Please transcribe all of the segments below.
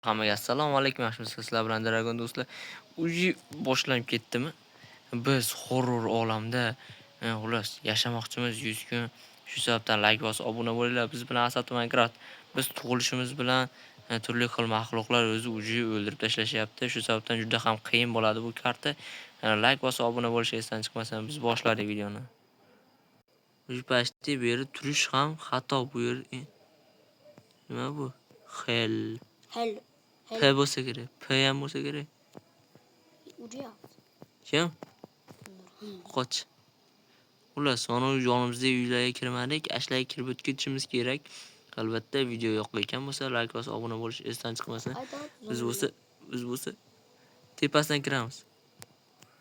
Hammaga assalomu alaykum. Yaxshimisiz sizlar bilan Dragon do'stlar. Uji boshlanib ketdimi? Biz horror olamda xullas yashamoqchimiz 100 kun. Shu sababdan like bosib obuna bo'linglar. Biz bilan Asad Minecraft. Biz tug'ilishimiz bilan turli xil maxluqlar o'zi uji o'ldirib tashlashyapti. Shu sababdan juda ham qiyin bo'ladi bu karta. Like bosib obuna bo'lish esdan chiqmasin. Biz boshladik videoni. Uji pastda bu yerda turish ham xato bu yer. Nima bu? Hell. P bo'lsa kerak. P ham bo'lsa kerak. Kim? Qoch. Xullas, mana yonimizda uylarga kirmadik, ashlarga kirib o'tishimiz kerak. Albatta, video yoqlayotgan bo'lsa, like bosib obuna bo'lish esdan chiqmasin. Biz bo'lsa tepasidan kiramiz.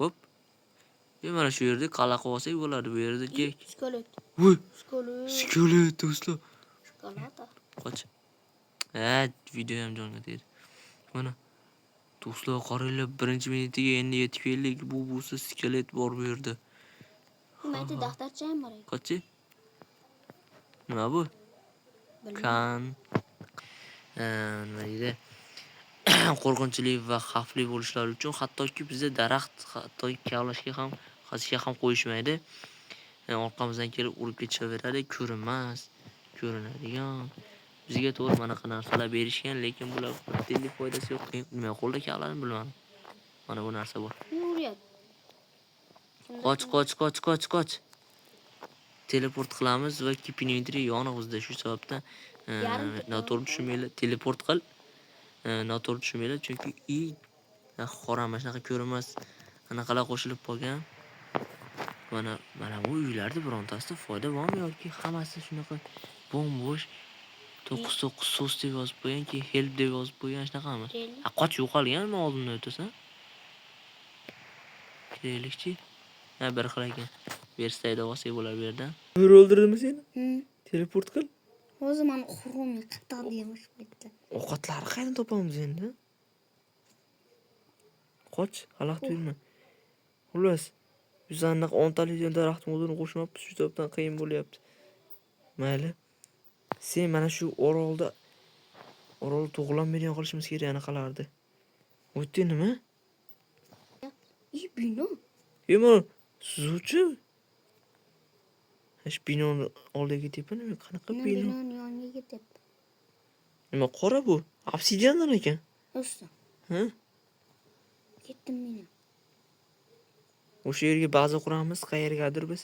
Hop. Mana shu yerda qala qilib olsak bo'ladi bu yerda. Skolet. Voy. Skolet do'stlar. Shokolada. Qoch. Video ham jonga tegdi. Mana do'stlar qaranglar, birinchi minutiga endi yetib keldik. Bu bo'lsa skelet bor bu yerda. Mayda daftarcha ham bor. Qochi? Nima bu? Kan. Nima deydi? Qo'rqinchli va xavfli bo'lishlari uchun hattoki bizda daraxt hattoki kavlashga ham, qazishga ham qo'yishmaydi. Orqamizdan kelib urib ketaveradi, ko'rinmas, ko'rinadigan. Bizga to'g'ri mana qanaqa narsalar berishgan, lekin bular xuddi foydasi yo'q. Nima qo'lda kavladim bilmadim. Mana bu narsa bor. Qoch. Teleport qilamiz va keep inventory yoniq bizda. Shu sababdan noto'g'ri tushunmanglar. Teleport qil. Noto'g'ri tushunmanglar, chunki qorama shunaqa ko'rinmas anaqalar qo'shilib qolgan. Mana bu uylarda birontasida foyda bormi yoki hammasi shunaqa bo'm-bo'sh 99 sos deb yozib qo'yganki, help deb yozib qo'ygan shunaqami? Qoch yo'qolganmi oldindan o'tasan? Keraklikchi. Bir xil ekan. Verstayda olsak bo'lar bu yerdan. Bir o'ldirdimi seni? Teleport qil. O'zi men xurumiy qattiq demoq ketdi. Ovqatlarni qayerdan topamiz endi? Qoch, xalaqit yurma. Xullas, biz anaqa 10 talik daraxtning o'zini qo'shmabmiz, shu sababdan qiyin bo'lyapti. Mayli. Sen mana shu orolda tug'ilolmaydigan qilishimiz kerak anaqalardi. O'tdi nima? Bino. Yema, suzuvchi. Hash binoni oldiga ketibmi? Qanaqa bino? Binoni yoniga ketib. Nima qora bu? Obsidiandan ekan. O'sha. Ha? Ketdim men. O'sha yerga baza quramiz, qayergadir biz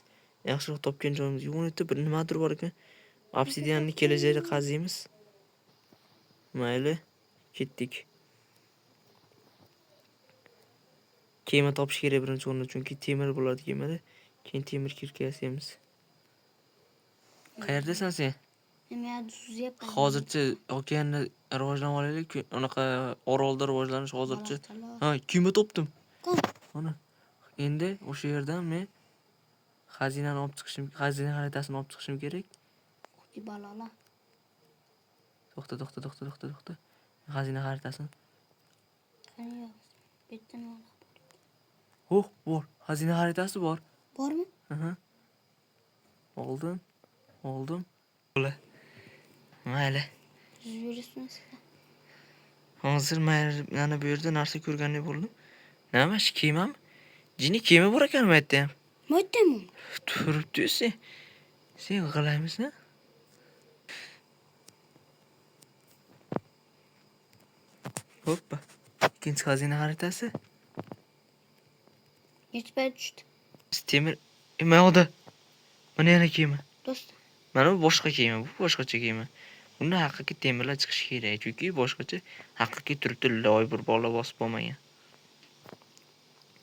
yaxshiroq topgan joyimiz yo'q bir nimadir bor ekan. Obsidianni kelajakda qaziymiz. Mayli, ketdik. Kema topish kerak birinchi o'rinda, chunki temir bo'ladi kemada. Keyin temir kirka yasaymiz. Qayerdasan sen? Men suzyapman. Hozircha okeanni rivojlanib olaylik. Unaqa orolda rivojlanish hozircha. Ha, kema topdim. Mana. Endi o'sha yerdan men xazina xaritasini olib chiqishim kerak. Balola. To'xta. Xazina xaritasini. Qani bitta nima? Bor. Xazina xaritasi bor. Bormi? Aha. Oldim. Mayli. Yurishmiz. Hozir mana bu yerda narsa ko'rgandek bo'ldim. Nima shu kemami? Jini kema bor ekan bu yerda ham. Mo'tami? Turibdi sen. Sen g'ilaymisan? Hoppa. Ikkinchi xazina xaritasi. Yetib tushdi. Temir imoda. Mana yana kema. Do'st. Mana bu boshqa kema, bu boshqacha kema. Unda haqiqiy temirlar chiqishi kerak, chunki boshqacha haqiqiy turibdi loy bir bola bosib bo'lmagan.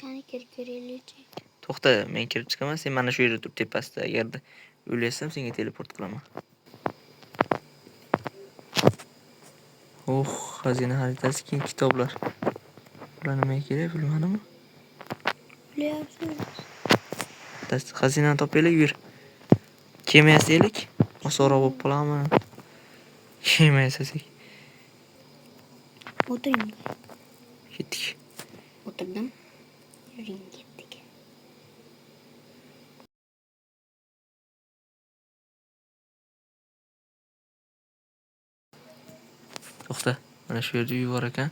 Qani kirib. To'xta, men kirib chiqaman, sen mana shu yerda tur tepasida. Agarda o'lsam senga teleport qilaman. Xazina xaritasi, keyin kitoblar. Bular nimaga kerak bilmadimmi? Bilyapsiz. Xazinani topaylik, yur. Kema yasaylik. Osonroq bo'lib qoladimi? Kema yasasak. O'tiring. Ketdik. O'tirdim. Yuring ketdik. To'xta. Mana shu yerda uy bor ekan.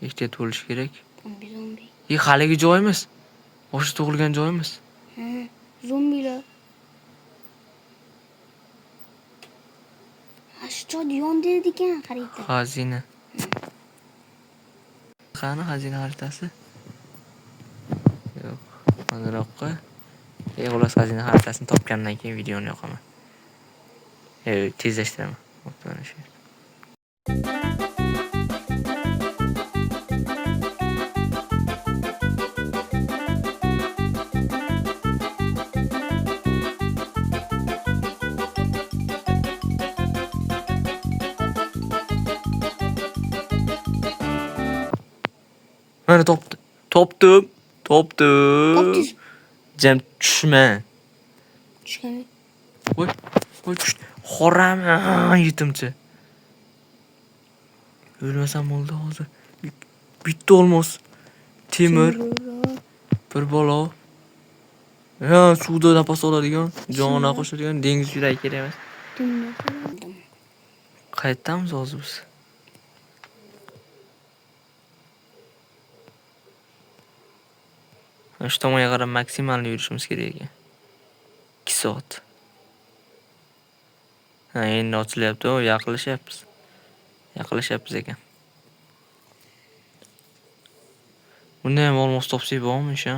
Ehtiyot bo'lish kerak. Zombi. Haligi joyimiz. O'sha tug'ilgan joyimiz. Ha, zombilar. Shu joyda yondi ekan xarita. Xazina. Qani xazina xaritasi? Yo'q. Maniroqqa. Xullas xazina xaritasini topgandan keyin videoni yoqaman. Tezlashtiraman. Mana shu. Mana topdim. Topdingiz. Jam tushma. Tushgan. Voy, tushdi. Xorami yetimcha. O'lmasam bo'ldi hozir. Bitta olmos. Temir, bir balo. Ha, suvda nafas oladigan, jonga qo'shadigan dengiz yuragi kerak emas. Qaytamiz hozir biz. Shu tomonga qarab maksimalni yurishimiz kerak ekan. 2 soat. Ha, endi ochilyapti, yaqinlashyapmiz ekan. Bunda ham olmos topsak bormi o'sha?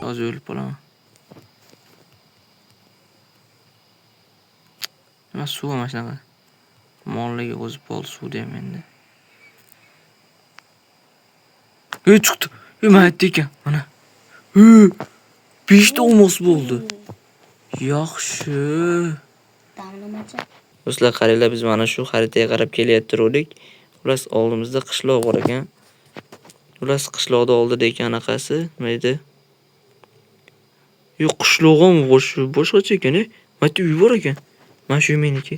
Hozir o'lib qolaman. Nima suv mana shunaqa. Mollaga o'zib qoldi suvda ham endi. Chiqdi. Maytdi ekan, mana. 5 ta olmos bo'ldi. Yaxshi. Damlamachi. Do'stlar, qaranglar, biz mana shu xaritaga qarab kelayotgandik. Xullas, oldimizda qishloq bor ekan. Xullas, qishloqda oldida ekan anaqasi, nima edi? Yo'q, qishlog'im boshqacha ekan, Mayda uy bor ekan. Mana shu meniki.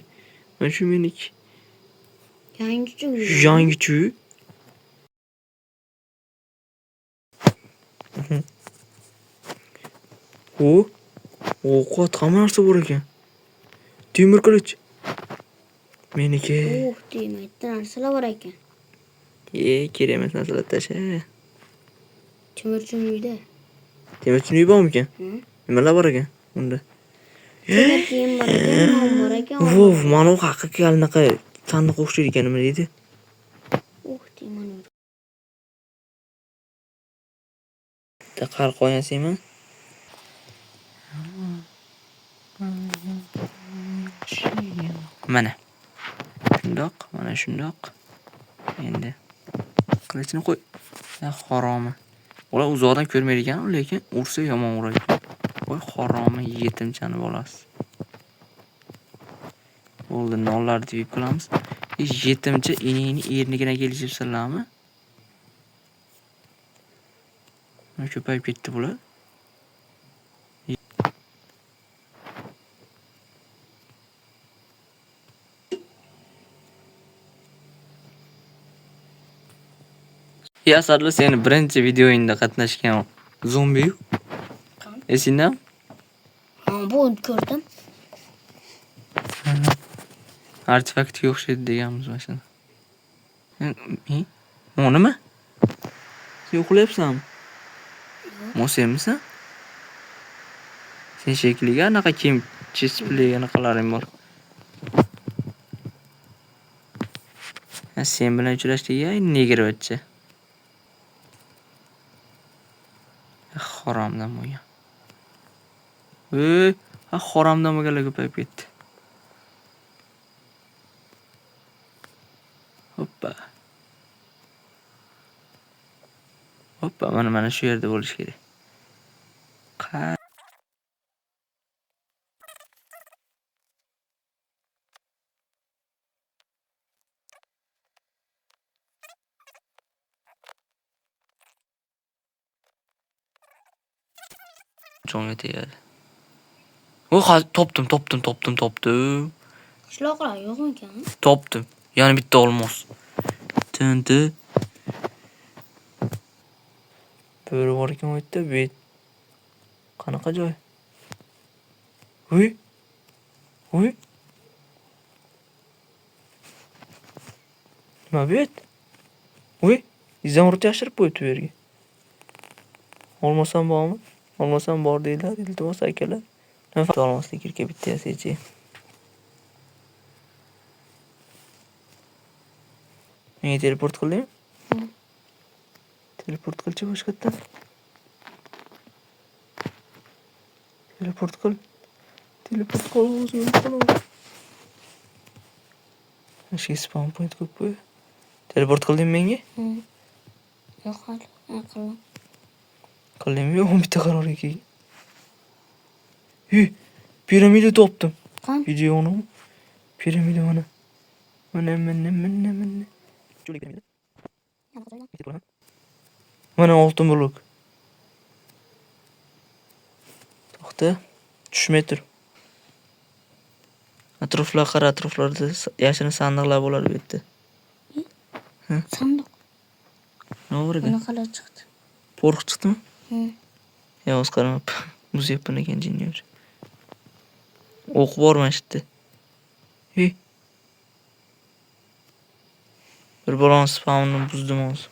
Yangicha uy. Ovqat hamma narsa bor ekan. Temir qilich. Meniki. Demakda narsalar bor ekan. Kerak emas narsalar tasha. Temirchi uyda. Temirchi uy bormi ekan? Nimalar bor ekan unda? Temir kiyim bor ekan, non bor ekan. Mana u haqiqiy anaqa sandiq o'xshaydi ekan, nima deydi? Mana. Qar qo'yasizmi? Mana. Shundoq. Endi qilichni qo'y. Haromi. Ular uzoqdan ko'rmaydigan, lekin ursa yomon uradi. Voy, haromi yetimchani bolasi. Bo'ldi, nonlarni yeb qolamiz. Yetimcha eningni ernikidan kelishibsizlarmi? Mana ko'payib ketdi bular. Asadli, seni birinchi videoingda qatnashgan zombi-yu. Esingdami? Ha, bu ko'rdim. Artefaktga o'xshaydi deganmiz mana shuni. Nima? Sen uxlayapsanmi? Senmisan? Sen shekliga anaqa kiyim displey anaqalaring bor. Sen bilan uchrashdik-ya, negirvachcha. Haromdan bo'lgan. Haromdan bo'lganlar ko'payib ketdi. Hoppa, mana shu yerda bo'lish kerak. Jonga tegadi. Topdim. Qishloqlar yo'qmikan? Topdim. Yana bitta olmos. Tindi. Bo'ri bor ekan u yerda, bet. Qanaqa joy? Uy. Nima bet? Uy, izamurut yashirib qo'yibdi bu yerga. Olmasam bormi? Olmasam bor deydilar, iltimos akalar. Nafaqat olmaslik kerak bitta yasachi. Menga teleport qildingmi? Teleport qilchi boshqatdan. Teleport qil. O'zim. Shu spawn point ko'p qo'y. Teleport qildingmi menga? Yo'q hali. Aqlim. Qildingmi? Yo'q, bitta qarorga kelgan. Piramida topdim. Qan? Videoni. Piramida mana. Mana. Jo'li piramida. Mana oltin blok. To'xta. Tushmay tur. Atroflarga qara, atroflarda yashirin sandiqlar bo'lar bu yerda. Sandiq. Nima bor ekan? Bunaqalar chiqdi. Qo'rq chiqdimi? Hı. O'z qaramab. Muz yapın ekan jinniyor. O'q bor mana shu yerda. Bir balon spawnini buzdim hozir.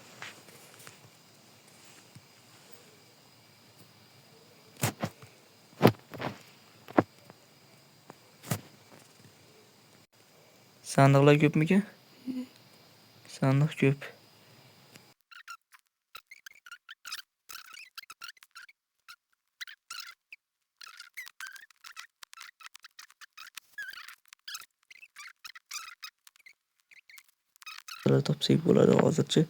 Sandiqlar ko'pmikan? Sandiq ko'p. Topsak bo'ladi hozircha.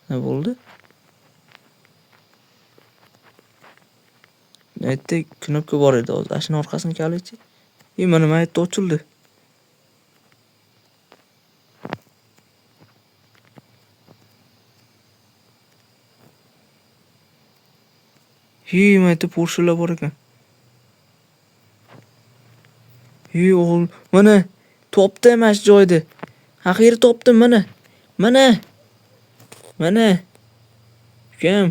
Ne bo'ldi? Bu yerda knopka bor edi hozir. Ashuni orqasini kalitchi. Mana nima yerda ochildi. Mana yerda Porsche'lar bor ekan. O'g'il, mana topdim mana shu joyda. Axiyri topdim mana. Ukam,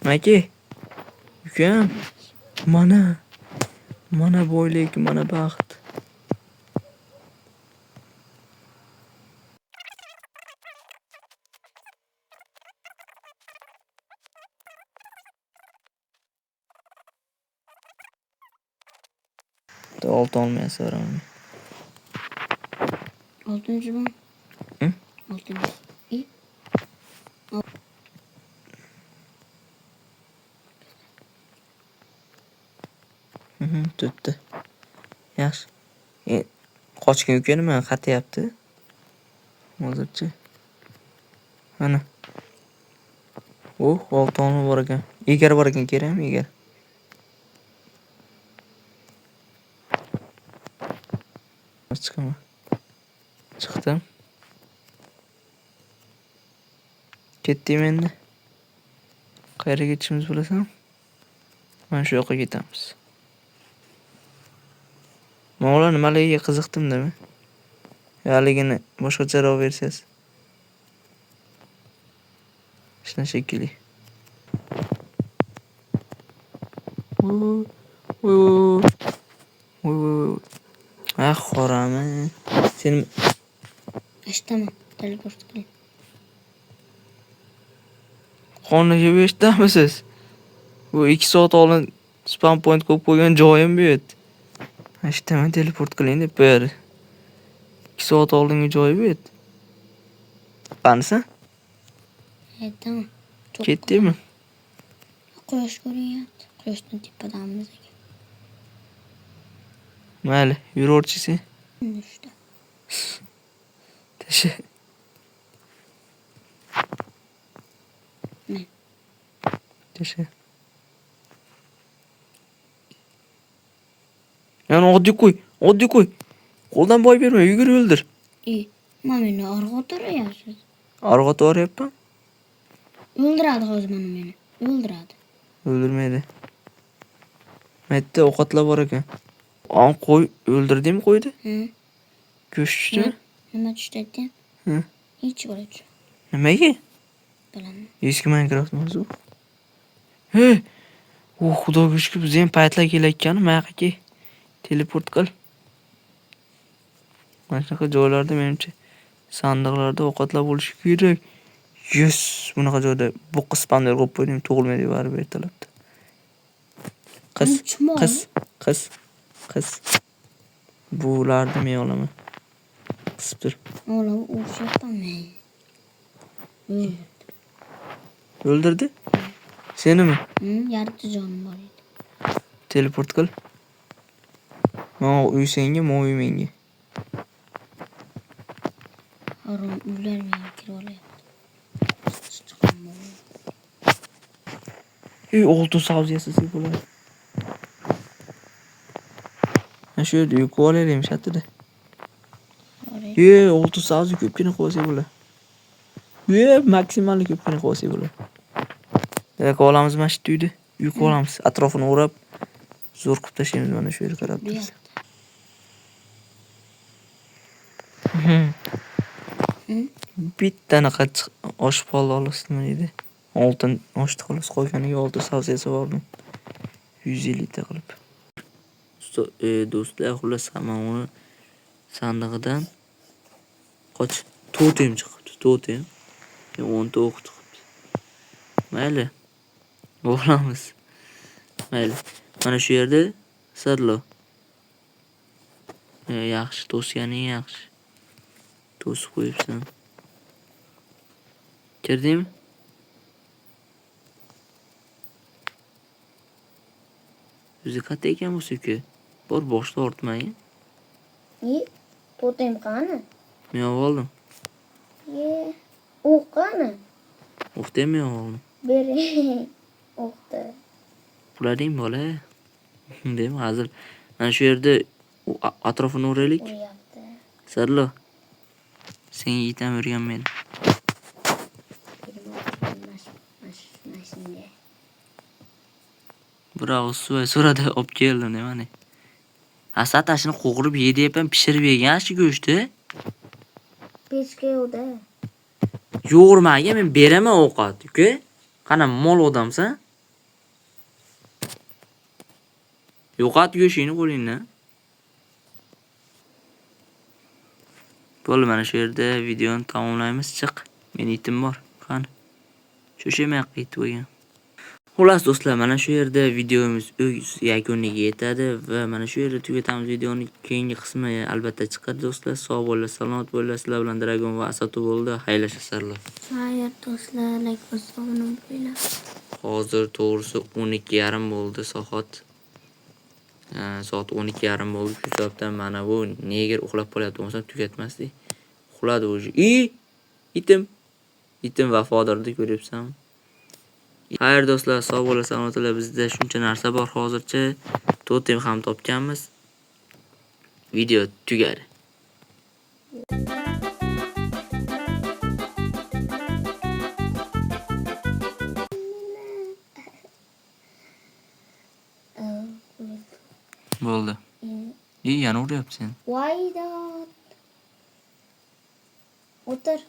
maki. Ukam. Mana boylik, mana baxt. Oltin olmayapsan. Oltinchi bu. Oltinchi. Tutdi. Yaxshi. Qochgan ukanim meni qatyapti. Hozircha. Mana. Oltin bor ekan. Egar bor ekan, kerakmi egar? Chiqaman. Chiqdim. Ketdim endi. Qayerga ketishimiz bilasan? Mana shu yoqqa ketamiz. Mo'g'lar nimaligiga qiziqdim-da men. Haligini boshqacharoq versiyasi. Shuna shekilli. Qorami. Sen Eshitaman. Teleport qiling. qonni yeb eshitdamisiz? Bu 2 soat oldin spam point qo'yib qo'ygan joyim bu yer. Eshitaman, teleport qiling deb qo'yadi. 2 soat oldingi joyi bu yer. Qanisan? Tamam. Ketdingmi? Quyosh ko'rinyapti. Quyoshdan tepadamiz ekan. Mayli, yuraverchi sen. Shunda. Tasha. Ne? Tasha. Yani oddiy qo'y. Qo'ldan boy berma, yugurib o'ldir. Mana meni orqa o'tiryapsiz. Orqa to'g'rayapman. O'ldiradi hozir mana meni. O'ldiradi. Öldürmedi. Mette ovqatlar bor ekan. Qo'y o'ldirdingmi qo'ydi? Hı. Go'sht tushdimi? Nima tushdi? Hı. Hech bo'lishi. Nimaga? Bilaman. Eski Minecraft mavzu. He. O xudoga shukr biz ham paytlar kelayotgani mayaqaga teleport qil. Mana shunaqa joylarda menimcha sandiqlarda ovqatlar bo'lishi kerak. Yes, bunaqa joyda buqqa spawner qo'yib qo'ydim, tug'ilmaydi baribir ertalabda. Qiz, Chumol. qiz. Bularni men olaman. Qisib tur. Oğlum uğraşamam ben. O'ldirdi? Senimi? Hı, yarıda canım var edi. Teleport qil. Mana uy senga, men uy menga. Harom uylar meni kirib olyapti. Chiqqan bo'ldi. Oltin savziyasi bo'ladi. Mana shu yerda yuqib olaylik shatida. Oltin savzi ko'pgina qo'ysak bo'ladi. Maksimal ko'pgina qo'ysak bo'ladi. Demak, olamiz mana shu uyda. Yuqib olamiz. Atrofini o'rab zo'r qilib tashlaymiz mana shu yerga qarab Bu tursa. yoqda. Bittani qachchiq oshib qoldi olasizmi deydi. Oltin oshdi xolos qolganiga oltin savziyasi bormi? 150 ta qilib. Do'stlar, xullas hammani sandig'idan totem chiqibdi, totem. 10 ta o'q chiqibdi. Mayli. Bo'lamiz. Mayli. Mana shu yerda sirlo. Yaxshi, to'sganing yaxshi. To'sib qo'yibsan. Kirdingmi? O'zi qanday ekan bu suki? Bor boshda ortmang. Totem qani? Men oldim. O'q qani? O'qda men oldim. Bering. O'qda. Pulading bola. Deymi, hazil. Mana shu yerda atrofini o'raylik. O'ryapti. Sirlo. Sen yitam o'rganmaydi. Mashinga. Bravo, so'rada olib keldim nimani. Asad tashini qo'g'irib yeyapman, pishirib yegan shu go'shtni. Pechka yo'qda. Yo'g'irmaga men beraman ovqat, uka. Qana mol odamsan? Yo'qot go'shingni qo'lingdan. Bo'ldi, mana shu yerda videoni tamomlaymiz. Chiq. Meni itim bor. Qani. Sho'shamay qaytib qo'ygan. Xullas do'stlar, mana shu yerda videomiz o'z yakuniga yetadi va mana shu yerda tugatamiz videoni. Keyingi qismi albatta chiqadi do'stlar. Sog' bo'linglar, salomat bo'linglar. Sizlar bilan Dragon va Asatu bo'ldi. Xayrlashasizlar. Xayr do'stlar, like bosib obuna bo'linglar. Hozir to'g'risi 12:30 bo'ldi soat. Soat 12:30 bo'ldi. Shu sababdan mana bu neger uxlab qolyapti, bo'lmasa tugatmasdik. Uxladi o'zi. Itim vafodorni ko'ryapsan. Xayr do'stlar, sog' bo'linglar, salomat bo'linglar. Bizda shuncha narsa bor hozircha. Totem ham topganmiz. Video tugadi. Bo'ldi. Yana uryapsan. Why not? O'tir.